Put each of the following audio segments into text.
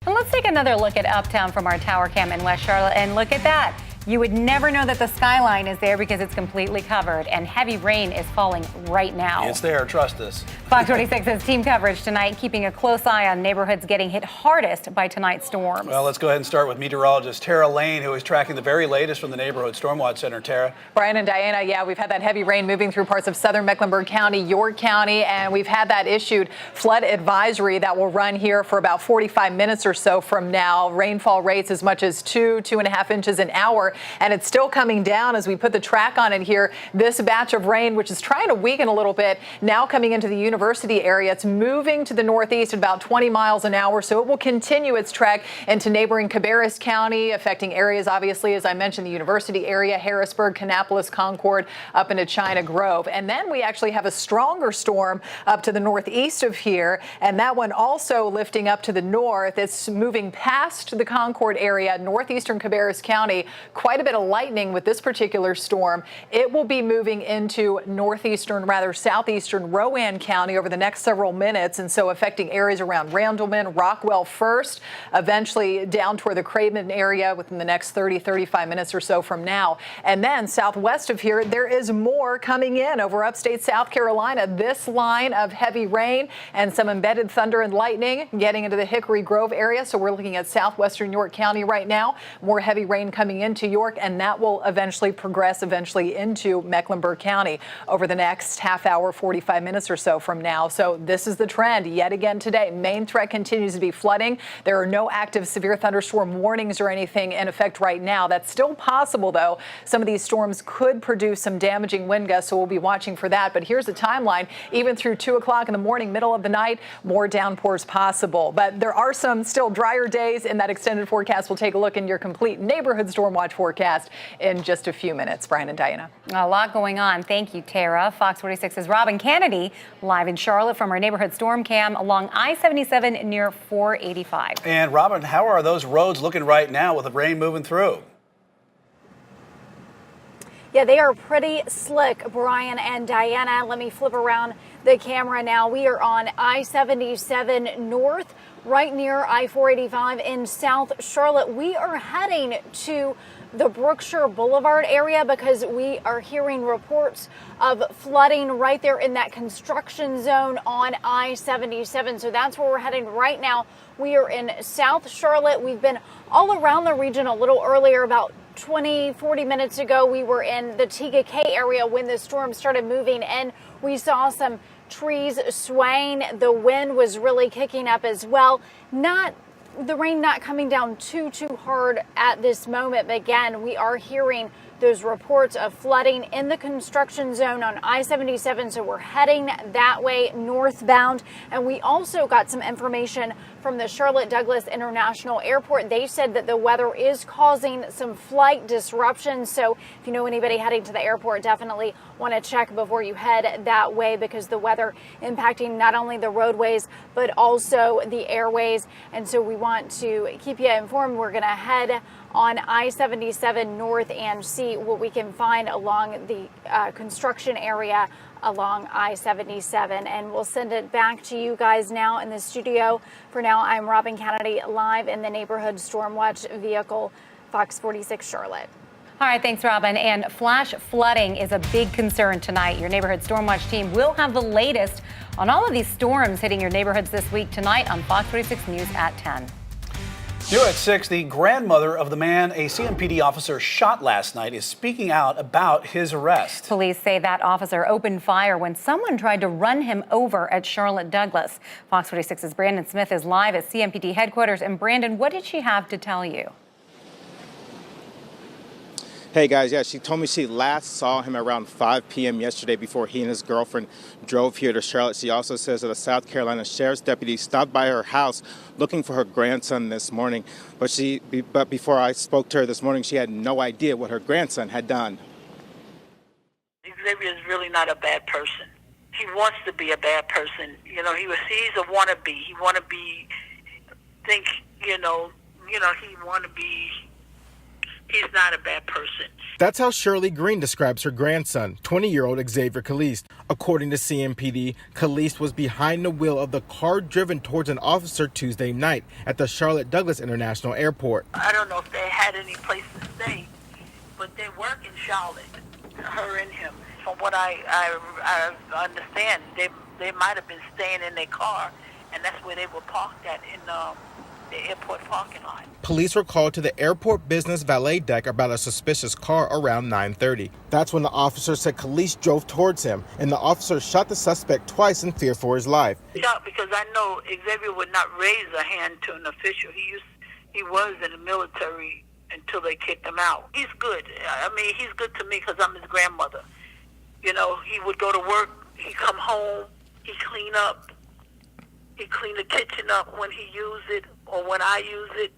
And let's take another look at Uptown from our tower cam in West Charlotte. And look at that. You would never know that the skyline is there because it's completely covered, and heavy rain is falling right now. It's there, trust us. Fox 46's team coverage tonight, keeping a close eye on neighborhoods getting hit hardest by tonight's storms. Well, let's go ahead and start with meteorologist Tara Lane, who is tracking the very latest from the Neighborhood Stormwatch Center. Tara. Brian and Diana, yeah, we've had that heavy rain moving through parts of southern Mecklenburg County, York County, and we've had that issued flood advisory that will run here for about 45 minutes or so from now. Rainfall rates as much as 2.5 inches an hour, and it's still coming down as we put the track on it here. This batch of rain, which is trying to weaken a little bit, now coming into the university area. It's moving to the northeast at about 20 miles an hour, so it will continue its trek into neighboring Cabarrus County, affecting areas, obviously, as I mentioned, the university area, Harrisburg, Kannapolis, Concord, up into China Grove. And then we actually have a stronger storm up to the northeast of here, and that one also lifting up to the north. It's moving past the Concord area, northeastern Cabarrus County. Quite a bit of lightning with this particular storm. It will be moving into southeastern Rowan County over the next several minutes, and so affecting areas around Randleman, Rockwell first, eventually down toward the Craven area within the next 35 minutes or so from now. And then southwest of here, there is more coming in over upstate South Carolina. This line of heavy rain and some embedded thunder and lightning getting into the Hickory Grove area. So we're looking at southwestern York County right now. More heavy rain coming into York, and that will eventually progress into Mecklenburg County over the next half hour, 45 minutes or so from now. So this is the trend yet again today. Main threat continues to be flooding. There are no active severe thunderstorm warnings or anything in effect right now. That's still possible, though. Some of these storms could produce some damaging wind gusts, so we'll be watching for that. But here's the timeline. Even through 2 o'clock in the morning, middle of the night, more downpours possible. But there are some still drier days in that extended forecast. We'll take a look in your complete neighborhood storm watch forecast in just a few minutes. Brian and Diana. A lot going on. Thank you, Tara. Fox 46's Robin Kennedy live in Charlotte from our neighborhood storm cam along I-77 near 485. And Robin, how are those roads looking right now with the rain moving through? Yeah, they are pretty slick, Brian and Diana. Let me flip around the camera now. We are on I-77 North, right near I-485 in South Charlotte. We are heading to the Brookshire Boulevard area because we are hearing reports of flooding right there in that construction zone on I-77. So that's where we're heading right now. We are in South Charlotte. We've been all around the region a little earlier, about 40 minutes ago. We were in the TGK area when the storm started moving in. We saw some trees swaying. The wind was really kicking up as well. The rain not coming down too hard at this moment, but again, we are hearing those reports of flooding in the construction zone on I-77, so we're heading that way northbound. And we also got some information from the Charlotte Douglas International Airport. They said that the weather is causing some flight disruptions, so if you know anybody heading to the airport, definitely want to check before you head that way, because the weather impacting not only the roadways but also the airways. And so we want to keep you informed. We're going to head on I-77 North and see what we can find along the construction area along I-77. And we'll send it back to you guys now in the studio. For now, I'm Robin Kennedy live in the neighborhood Stormwatch vehicle, Fox 46 Charlotte. All right, thanks, Robin. And flash flooding is a big concern tonight. Your neighborhood Stormwatch team will have the latest on all of these storms hitting your neighborhoods this week tonight on Fox 46 News at 10. New at 6, the grandmother of the man a CMPD officer shot last night is speaking out about his arrest. Police say that officer opened fire when someone tried to run him over at Charlotte Douglas. Fox 46's Brandon Smith is live at CMPD headquarters. And Brandon, what did she have to tell you? Hey guys, yeah, she told me she last saw him around 5 p.m. yesterday before he and his girlfriend drove here to Charlotte. She also says that a South Carolina sheriff's deputy stopped by her house looking for her grandson this morning. But before I spoke to her this morning, she had no idea what her grandson had done. Xavier is really not a bad person. He wants to be a bad person. You know, he's a wannabe. He he want to be He's not a bad person. That's how Shirley Green describes her grandson, 20-year-old Xavier Caliste. According to CMPD, Caliste was behind the wheel of the car driven towards an officer Tuesday night at the Charlotte Douglas International Airport. I don't know if they had any place to stay, but they work in Charlotte, her and him. From what I understand, they might have been staying in their car, and that's where they were parked at in the airport parking lot. Police were called to the airport business valet deck about a suspicious car around 9:30. That's when the officer said Caliste drove towards him, and the officer shot the suspect twice in fear for his life. Shot because I know Xavier would not raise a hand to an official. He was in the military until they kicked him out. He's good. I mean, he's good to me because I'm his grandmother. You know, he would go to work, he'd come home, he'd clean up. He cleaned the kitchen up when he used it or when I use it.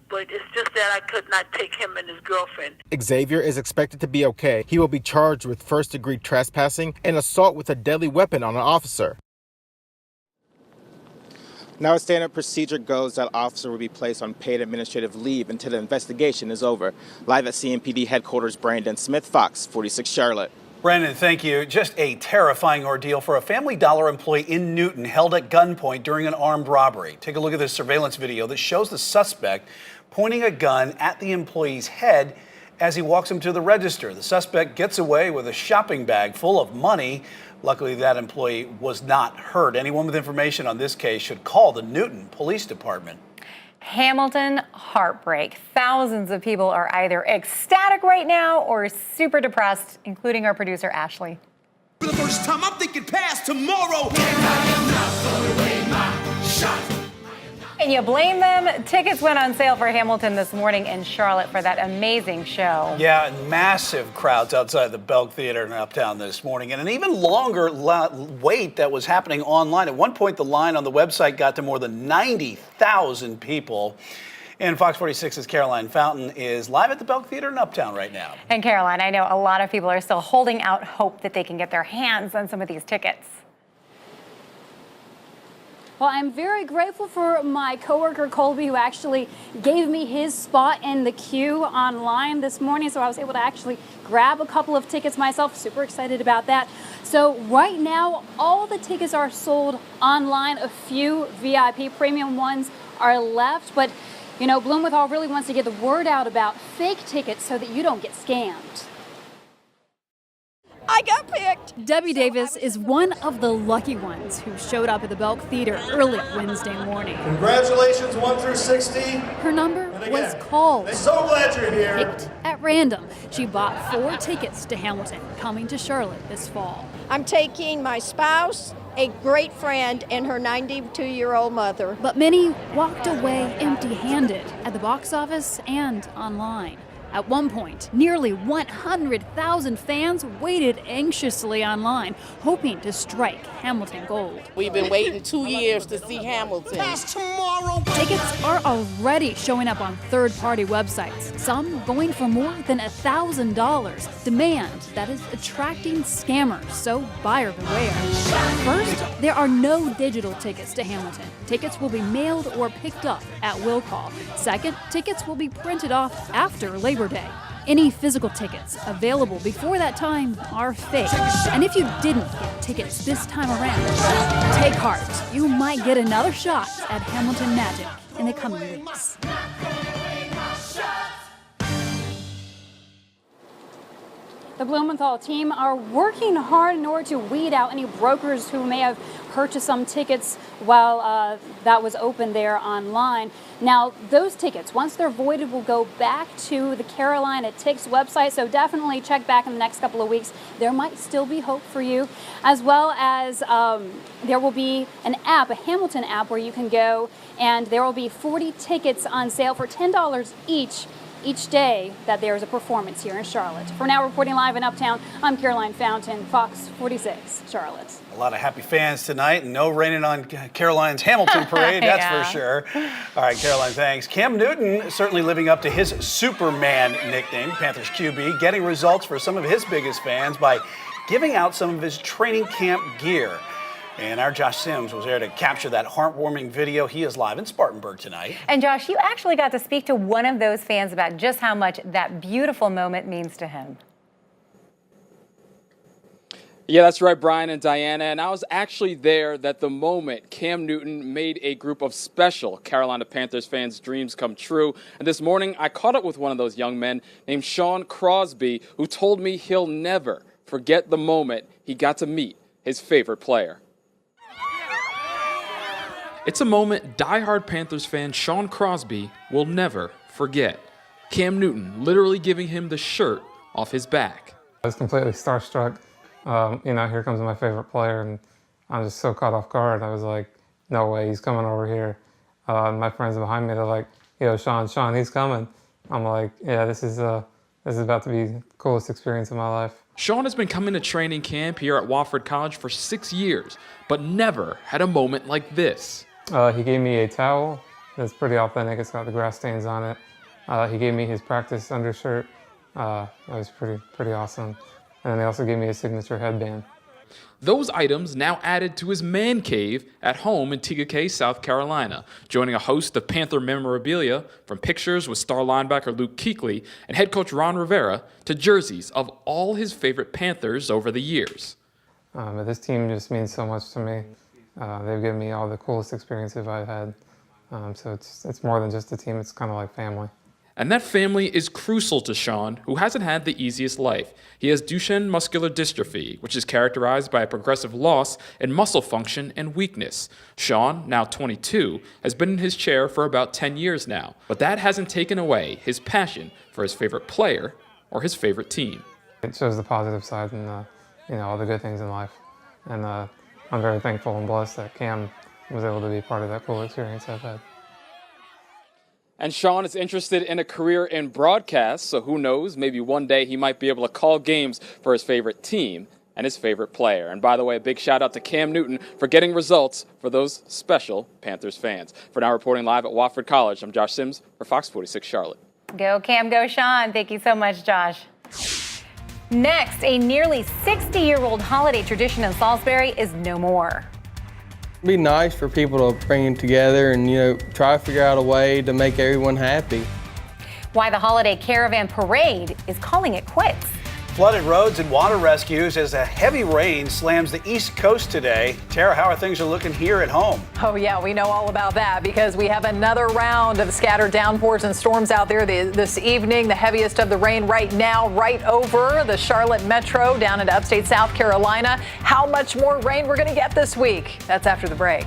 But it's just that I could not take him and his girlfriend. Xavier is expected to be okay. He will be charged with first-degree trespassing and assault with a deadly weapon on an officer. Now, as standard procedure goes, that officer will be placed on paid administrative leave until the investigation is over. Live at CMPD headquarters, Brandon Smith, Fox 46 Charlotte. Brandon, thank you. Just a terrifying ordeal for a Family Dollar employee in Newton held at gunpoint during an armed robbery. Take a look at this surveillance video that shows the suspect pointing a gun at the employee's head as he walks him to the register. The suspect gets away with a shopping bag full of money. Luckily, that employee was not hurt. Anyone with information on this case should call the Newton Police Department. Hamilton heartbreak. Thousands of people are either ecstatic right now or super depressed, including our producer, Ashley. For the first time, I'm thinking past tomorrow. Can you blame them? Tickets went on sale for Hamilton this morning in Charlotte for that amazing show. Yeah, massive crowds outside the Belk Theater in Uptown this morning, and an even longer wait that was happening online. At one point, the line on the website got to more than 90,000 people. And Fox 46's Caroline Fountain is live at the Belk Theater in Uptown right now. And Caroline, I know a lot of people are still holding out hope that they can get their hands on some of these tickets. Well, I'm very grateful for my coworker Colby, who actually gave me his spot in the queue online this morning, so I was able to actually grab a couple of tickets myself. Super excited about that. So right now, all the tickets are sold online. A few VIP premium ones are left, but you know, Blumenthal really wants to get the word out about fake tickets so that you don't get scammed. I got picked. Debbie Davis is one of the lucky ones who showed up at the Belk Theater early Wednesday morning. Congratulations, 1 through 60. Her number was called. I'm so glad you're here. Picked at random. She bought 4 tickets to Hamilton, coming to Charlotte this fall. I'm taking my spouse, a great friend, and her 92-year-old mother. But many walked away empty-handed at the box office and online. At one point, nearly 100,000 fans waited anxiously online, hoping to strike Hamilton gold. We've been waiting 2 years to see Hamilton. Past tomorrow. Tickets are already showing up on third-party websites, some going for more than $1,000. Demand that is attracting scammers, so buyer beware. First, there are no digital tickets to Hamilton. Tickets will be mailed or picked up at will call. Second, tickets will be printed off after Labor Day. Any physical tickets available before that time are fake. And if you didn't get tickets this time around, take heart. You might get another shot at Hamilton Magic in the coming weeks. The Blumenthal team are working hard in order to weed out any brokers who may have purchased some tickets while that was open there online. Now, those tickets, once they're voided, will go back to the Carolina Tix website, so definitely check back in the next couple of weeks. There might still be hope for you, as well as there will be an app, a Hamilton app, where you can go, and there will be 40 tickets on sale for $10 each day that there is a performance here in Charlotte. For now, reporting live in Uptown, I'm Caroline Fountain, Fox 46, Charlotte. A lot of happy fans tonight, and no raining on Caroline's Hamilton parade, that's for sure. All right, Caroline, thanks. Cam Newton certainly living up to his Superman nickname, Panthers QB, getting results for some of his biggest fans by giving out some of his training camp gear. And our Josh Sims was there to capture that heartwarming video. He is live in Spartanburg tonight. And Josh, you actually got to speak to one of those fans about just how much that beautiful moment means to him. Yeah, that's right, Brian and Diana. And I was actually there that the moment Cam Newton made a group of special Carolina Panthers fans' dreams come true. And this morning, I caught up with one of those young men named Sean Crosby, who told me he'll never forget the moment he got to meet his favorite player. It's a moment diehard Panthers fan Sean Crosby will never forget. Cam Newton literally giving him the shirt off his back. I was completely starstruck. Here comes my favorite player, and I'm just so caught off guard. I was like, no way, he's coming over here. And my friends behind me, they're like, yo, Sean, he's coming. I'm like, yeah, this is about to be the coolest experience of my life. Sean has been coming to training camp here at Wofford College for 6 years, but never had a moment like this. He gave me a towel that's pretty authentic. It's got the grass stains on it. He gave me his practice undershirt. That was pretty awesome. And then they also gave me a signature headband. Those items now added to his man cave at home in TK, South Carolina, joining a host of Panther memorabilia, from pictures with star linebacker Luke Kuechly and head coach Ron Rivera to jerseys of all his favorite Panthers over the years. But this team just means so much to me. They've given me all the coolest experiences I've had. So it's more than just a team, it's kind of like family. And that family is crucial to Sean, who hasn't had the easiest life. He has Duchenne muscular dystrophy, which is characterized by a progressive loss in muscle function and weakness. Sean, now 22, has been in his chair for about 10 years now, but that hasn't taken away his passion for his favorite player or his favorite team. It shows the positive side and all the good things in life. And I'm very thankful and blessed that Cam was able to be part of that cool experience I've had. And Sean is interested in a career in broadcast, so who knows, maybe one day he might be able to call games for his favorite team and his favorite player. And by the way, a big shout out to Cam Newton for getting results for those special Panthers fans. For now, reporting live at Wofford College, I'm Josh Sims for Fox 46 Charlotte. Go Cam, go Sean. Thank you so much, Josh. Next, a nearly 60-year-old holiday tradition in Salisbury is no more. It'd be nice for people to bring them together and, try to figure out a way to make everyone happy. Why the holiday caravan parade is calling it quits. Flooded roads and water rescues as a heavy rain slams the East Coast today. Tara, how are things looking here at home? Oh, yeah, we know all about that because we have another round of scattered downpours and storms out there this evening. The heaviest of the rain right now, right over the Charlotte metro down into upstate South Carolina. How much more rain we're going to get this week? That's after the break.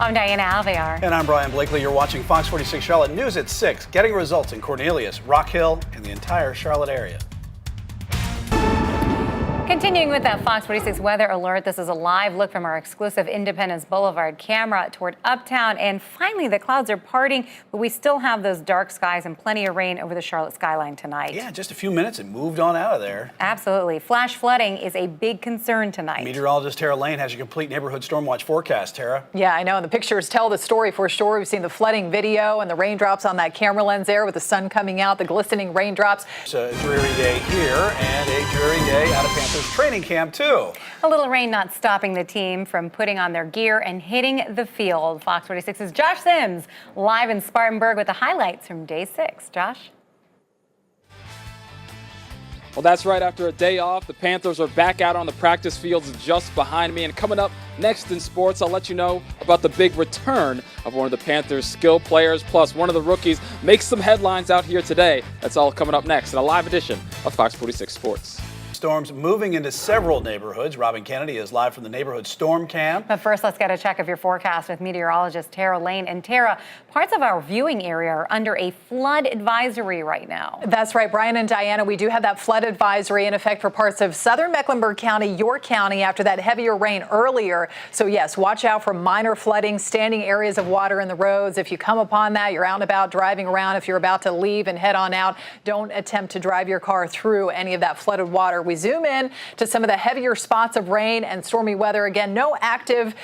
I'm Diana Alvear. And I'm Brian Blakely. You're watching Fox 46 Charlotte News at 6. Getting results in Cornelius, Rock Hill, and the entire Charlotte area. Continuing with that Fox 46 weather alert, this is a live look from our exclusive Independence Boulevard camera toward Uptown. And finally, the clouds are parting, but we still have those dark skies and plenty of rain over the Charlotte skyline tonight. Yeah, just a few minutes and moved on out of there. Absolutely. Flash flooding is a big concern tonight. Meteorologist Tara Lane has your complete neighborhood storm watch forecast. Tara? Yeah, I know. And the pictures tell the story for sure. We've seen the flooding video and the raindrops on that camera lens there with the sun coming out, the glistening raindrops. It's a dreary day here and a dreary day out of Panthers training camp, too. A little rain not stopping the team from putting on their gear and hitting the field. Fox 46's Josh Sims live in Spartanburg with the highlights from day 6. Josh? Well, that's right. After a day off, the Panthers are back out on the practice fields just behind me. And coming up next in sports, I'll let you know about the big return of one of the Panthers' skill players, plus one of the rookies makes some headlines out here today. That's all coming up next in a live edition of Fox 46 Sports. Storms moving into several neighborhoods. Robin Kennedy is live from the neighborhood storm camp. But first, let's get a check of your forecast with meteorologist Tara Lane. And Tara, parts of our viewing area are under a flood advisory right now. That's right, Brian and Diana. We do have that flood advisory in effect for parts of southern Mecklenburg County, York County, after that heavier rain earlier. So yes, watch out for minor flooding, standing areas of water in the roads. If you come upon that, you're out and about driving around. If you're about to leave and head on out, don't attempt to drive your car through any of that flooded water. We we zoom in to some of the heavier spots of rain and stormy weather. Again, no active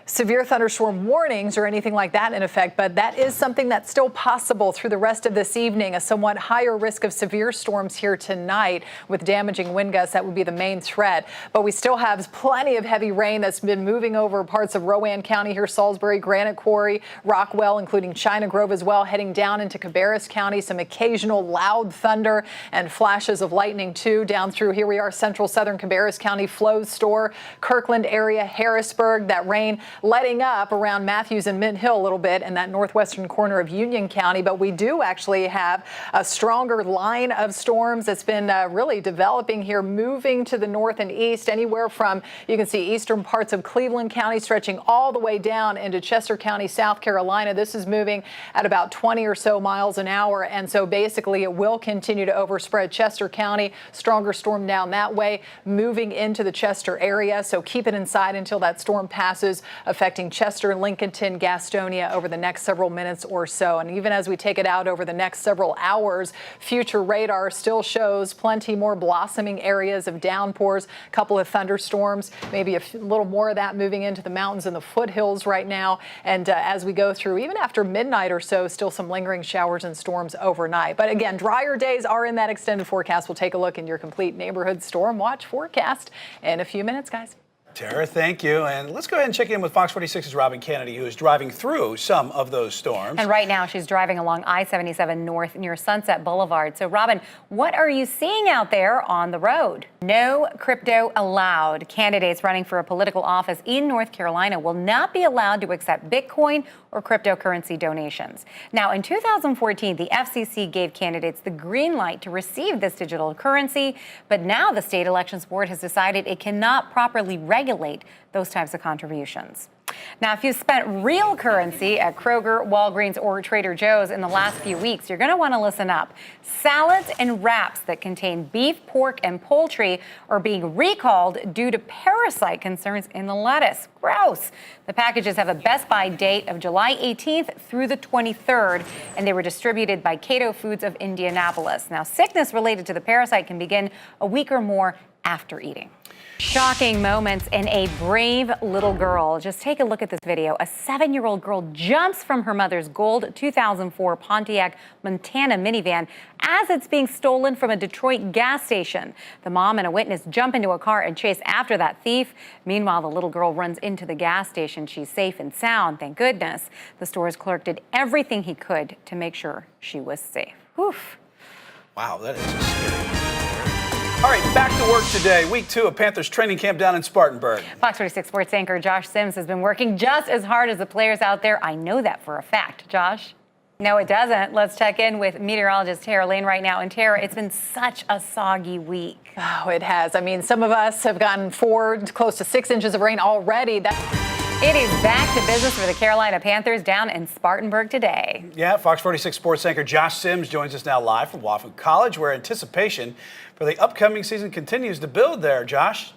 severe thunderstorm warnings or anything like that in effect, but that is something that's still possible through the rest of this evening. A somewhat higher risk of severe storms here tonight with damaging wind gusts. That would be the main threat. But we still have plenty of heavy rain that's been moving over parts of Rowan County here, Salisbury, Granite Quarry, Rockwell, including China Grove as well, heading down into Cabarrus County. Some occasional loud thunder and flashes of lightning too down through here we are, central southern Cabarrus County, Flows Store, Kirkland area, Harrisburg. That rain letting up around Matthews and Mint Hill a little bit in that northwestern corner of Union County. But we do actually have a stronger line of storms that's been really developing here, moving to the north and east, anywhere from, you can see eastern parts of Cleveland County stretching all the way down into Chester County, South Carolina. This is moving at about 20 or so miles an hour. And so basically it will continue to overspread Chester County. Stronger storm down that way, moving into the Chester area. So keep it inside until that storm passes, affecting Chester, Lincolnton, Gastonia over the next several minutes or so. And even as we take it out over the next several hours, future radar still shows plenty more blossoming areas of downpours, a couple of thunderstorms, maybe a little more of that moving into the mountains and the foothills right now. And as we go through, even after midnight or so, still some lingering showers and storms overnight. But again, drier days are in that extended forecast. We'll take a look in your complete neighborhood storm watch forecast in a few minutes, guys. Tara, thank you. And let's go ahead and check in with Fox 46's Robin Kennedy, who is driving through some of those storms. And right now she's driving along I-77 North near Sunset Boulevard. So, Robin, what are you seeing out there on the road? No crypto allowed. Candidates running for a political office in North Carolina will not be allowed to accept Bitcoin or cryptocurrency donations. Now, in 2014, the FCC gave candidates the green light to receive this digital currency, but now the state elections board has decided it cannot properly regulate those types of contributions. Now, if you've spent real currency at Kroger, Walgreens, or Trader Joe's in the last few weeks, you're going to want to listen up. Salads and wraps that contain beef, pork, and poultry are being recalled due to parasite concerns in the lettuce. Gross. The packages have a best by date of July 18th through the 23rd, and they were distributed by Cato Foods of Indianapolis. Now, sickness related to the parasite can begin a week or more after eating. Shocking moments in a brave little girl. Just take a look at this video. A 7-year-old girl jumps from her mother's gold 2004 Pontiac Montana minivan as it's being stolen from a Detroit gas station. The mom and a witness jump into a car and chase after that thief. Meanwhile, the little girl runs into the gas station. She's safe and sound, thank goodness. The store's clerk did everything he could to make sure she was safe. Oof. Wow, that is a scary. All right, back to work today. Week 2 of Panthers training camp down in Spartanburg. Fox 46 sports anchor Josh Sims has been working just as hard as the players out there. I know that for a fact. Josh? No, it doesn't. Let's check in with meteorologist Tara Lane right now. And Tara, it's been such a soggy week. Oh, it has. I mean, some of us have gotten 4, close to 6 inches of rain already. It is back to business for the Carolina Panthers down in Spartanburg today. Yeah, Fox 46 sports anchor Josh Sims joins us now live from Wofford College, where anticipation for the upcoming season continues to build there. Josh?